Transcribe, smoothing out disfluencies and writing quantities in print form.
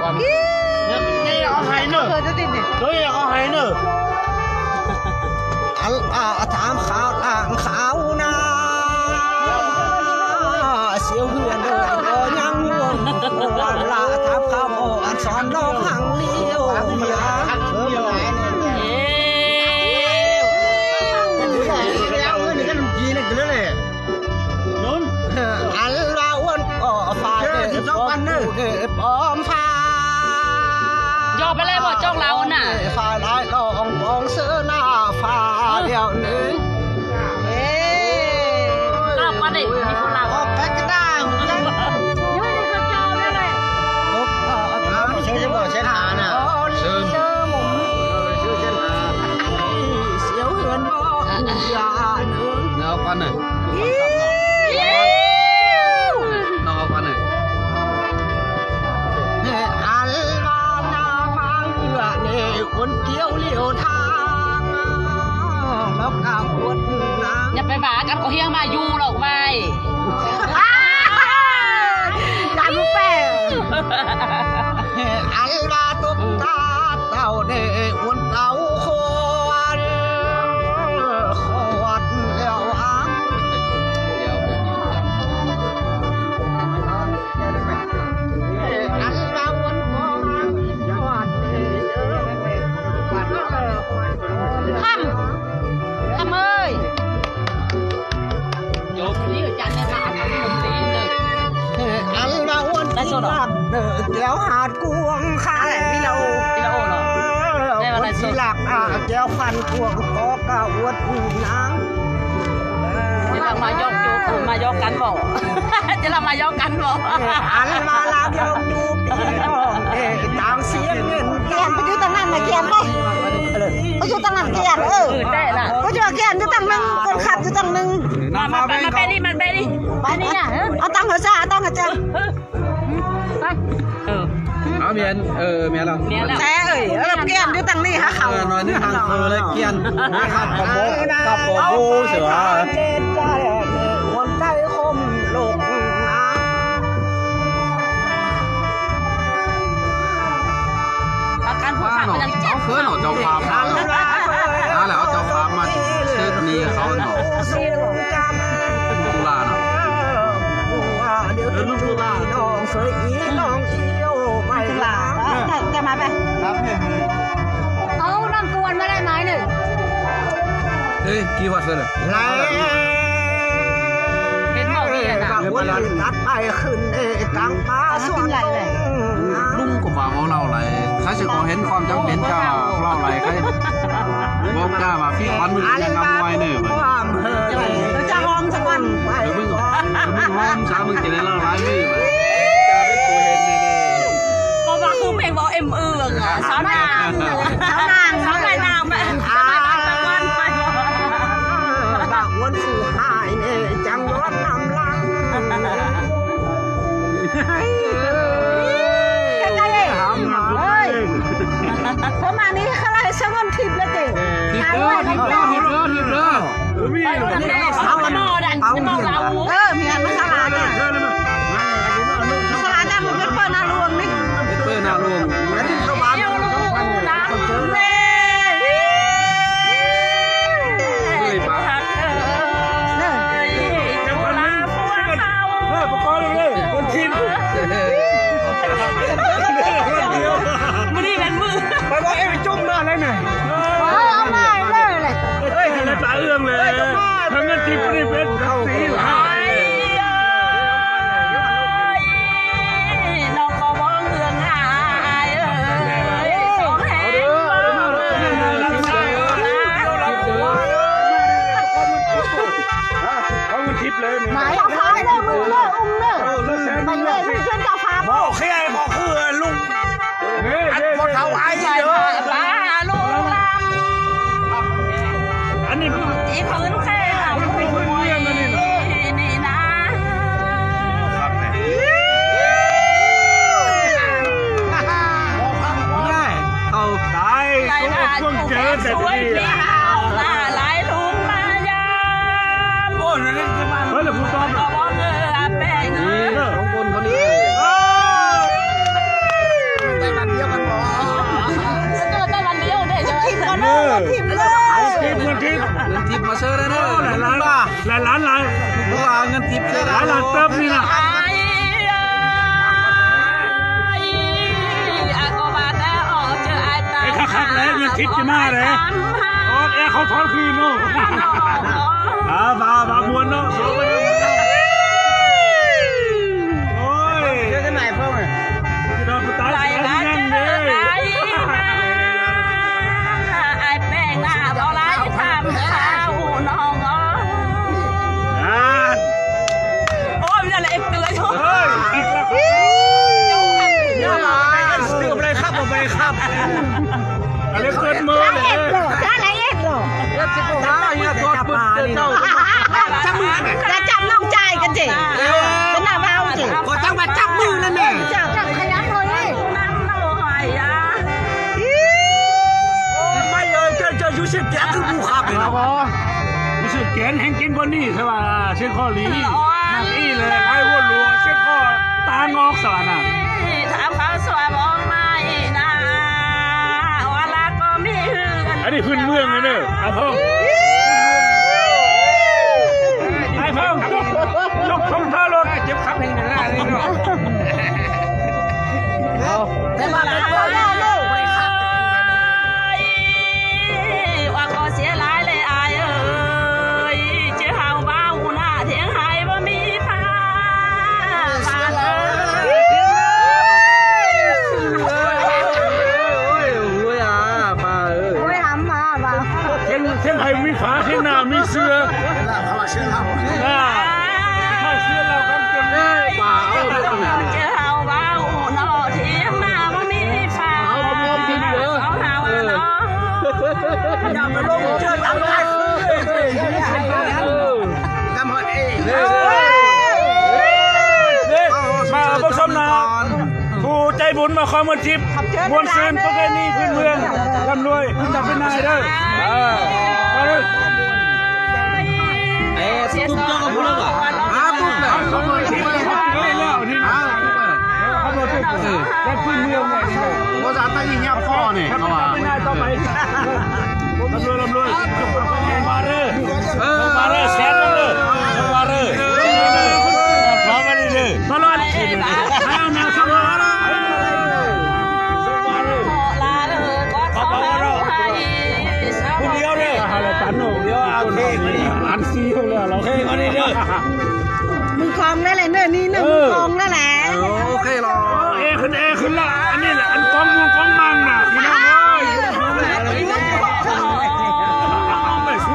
con nghe ở hay nữa tôi ở hay nữa thám khảo làng khảo na siêu huyền đời có nhang nguồn là thám khảo bộ ăn son nó hàng liêu ăn lao quân có phải để bom pha ยอไปเลยบ่จ้องเราน่ะ phải lại lòng bóng sữa na pha đèo nữ ลาบมาดิมีคนลาบ có cách đàng ย้อยนี่เขาจอได้เลย chơi chứ bỏ trên hà nè sương xíu huyền bó già nướng nào con này nào con này ăn vào na vang ngựa nề cuốn kiêu liều thang lóc cả cuốn อย่าไปหมากันเขาเฮียงมาอยู่หรอกไป ăn bè ăn ba tôm ta tàu nề cuốn tàu khô khô leo áng ăn ba cuốn khoan Thăm ơi vô cái lý ở chân này mà không tí được ăn ba cuốn kéo hạt cuồng khai chỉ lạc kéo phần cuồng có cả uất nắng จะเรามายกจูบมายกกันบ่จะเรามายกกันบ่ ăn mà làm dòng đu để tăng xiên lên kènไปอยู่ตั้งนั้นน่ะแกนไปอยู่ตั้งนั้นแกน ได้ล่ะ ก็อยู่แกนอยู่ตั้งนึงคนขับอยู่ตั้งนึง มาไปดิมันไปดิไปนี่น่ะ เอาตั้งหัวจ้าตั้งหัวจ้า áo miền miền nào เนี่ยแล้ว แซ่แกนอยู่ตั้งนี่ฮะเขา nói nước hàng khờ lấy kiên cặp có vô sửa คนใจคมโลก อาการผู้ขับมันยังเจ็บ khứa nổ trong phàm đó là trong phàm mà chết niเขาnổ tu la nào เดี๋ยวลูกน้องเฟยอีน้องเอี้ยวไม่ลาแกมาไป ครับเนี่ย เอานั่งกวนไม่ได้ไหมหนึ่ง เฮ้ยกี่วัดเลย ไล่ เป็นเมาดีนะ กับวันตัดไปขึ้นตั้งป้าส่วนเลย ลุงก็บอกว่าเราอะไรถ้าจะขอเห็นความจำเป็นจะเราอะไรใครบอกกล้ามาพี่ควันมึงยังงำไว้เนอะจะหอมสักวันไป มึงหอมช้ามึงจะได้เล่าร้ายมึง ก็ว่าคือเพลงบอกเอ็มเอืองอ่ะสาวนางสาวนางไปวันไป บางวันสู่หายเนี่ยจังรถนำลังใกล้ๆหำเฮ้ยเพราะมานี้อะไรสักวันทิพย์แล้วเด็ก ทิพย์ทิพย์ทิพย์ทิพย์ ไปวันนี้เอาหม้อดันจะมองเรา มีอันมาสลาเนี่ยสลาเนี่ยมันเป็นเปิดนาลวงนี่ เปิดนาลวง อันนี้เข้าบ้าน เดี๋ยวลูกน้ำเล่ เฮ้ยมา จะมาลาพวกเขา ประกอบเลยคนทิพย์ มือนี่เป็นมือ ไปบอกเอ้ยจุ่มหน้าอะไรหน่อย เอามาเลยเลย เฮ้ยเห็นตาเอื้องเลยทั้งนั้นทิพย์นี่เป็นทั้งสีหลาย น้องก็มองเอื้องหายสองแห่ง เขามันทิพย์เลย หมายเอาฟ้าเลยมือเลยอุ้มเลยมันเลยเพื่อนเจ้าฟ้า บอกใครบอกคือลุงอันพอเท่าไอ้เยอะ ป้าลูกล อันนี้ ำอีพื้นแค่นี่นะ เอาตาย ใจหน้าจุกแก่สวยเปลี่ยวหน้าหลายลุงมายาม โอ้ยนี่จะมาเฮ้ยผู้ตอบ ก็บอกเงือแป้ง นี่ของคนคนนี้ หลัดเติมนี่นะไอ้คักๆเลยเงินทิพย์จะมาเลยโอ้แอร์เขาถอนคืนเนาะบาบวนเนาะโอ้ย เจอกันไหนเพิ่มเลย จะโดนตายเสียที่นั่นเลย โอ้ยนั่นแหละเอ็กซ์เลยทุก เฮ้ยอีกแล้ว เสืออะไรครับผมไปครับ อะไรเกินมือเลย อะไรเอ็ดหรอ เอ็ดสิบห้าเนี่ยตัวปึ๊ดเจ้า จับมือจะจับน้องใจกันจิเป็นหน้าเบาจิก็จังมาจับมือนั่นแน่จับขยันเลย นั่งโน้อยอ่ะ ไม่เลยจะยุ่งเสียแกคือผู้ขับเลย รู้สึกแกนแห่งกินบนนี่ใช่ป่ะเส้นข้อลีนักอี้เลยไล่หัวรัวเส้นข้อตางอกสารน่ะ ถามเขาสวยมองไม่นะเวลาก็มีเฮือน อันนี้พื้นเมืองเลยเนอะอาพ่องไอ้พ่องยกช่องท่ารถเจ็บขับเองนั่นแหละนี่เนาะ แต่มาเป็นตัวย่อลูกไปครับ ว่าก็เสียหลายเลยอายเอ้ยเจ้าเฮาบ้าหูหน้าเถียงไห้ว่ามีฟ้าบ้านเอ้ย ไม่ทำมาบ้า เท่งไทยมีฝาเท่งหน้ามีเสื้อถ้าเสื้อเราครับจนเลย ป่าเอาไปตรงไหน เจ้าเฮาบ้าหูหน้าเถียงหน้าว่ามีฟ้าเขาเฮาเนาะ อย่ามาลงเชื่อทำได้ทำหดเอง มาผู้ชมนะผู้ใจบุญมาคอยมันทิพย์บวนซืนประเพณีพื้นเมืองร่ำรวยจับเป็นนายเด้อมาเลย ตุ๊กเจ้าก็พูดแล้วอ่ะตุ๊กเลย เขาเลยทิพย์เขาเลยแล้วนี่เขาเลยทิพย์แค่พื้นเมืองเนี่ย ภาษาใต้ยิ่งยับข้อเนี่ยเขาว่า เป็นนายต่อไปร่ำรวยมาเลยมาเลยแสนเลยมาเลยพร้อมกันเลยมาเลยให้เอาแนวสมรภูมิผู้เดียวเลยอะไรตันหนูเดียวเอาเท่อันซีเขาเลยเราเท่คนนี้เด้อ มึงคลองนั่นแหละเนื้อนี่เนื้อมึงคลองนั่นแหละ โอ้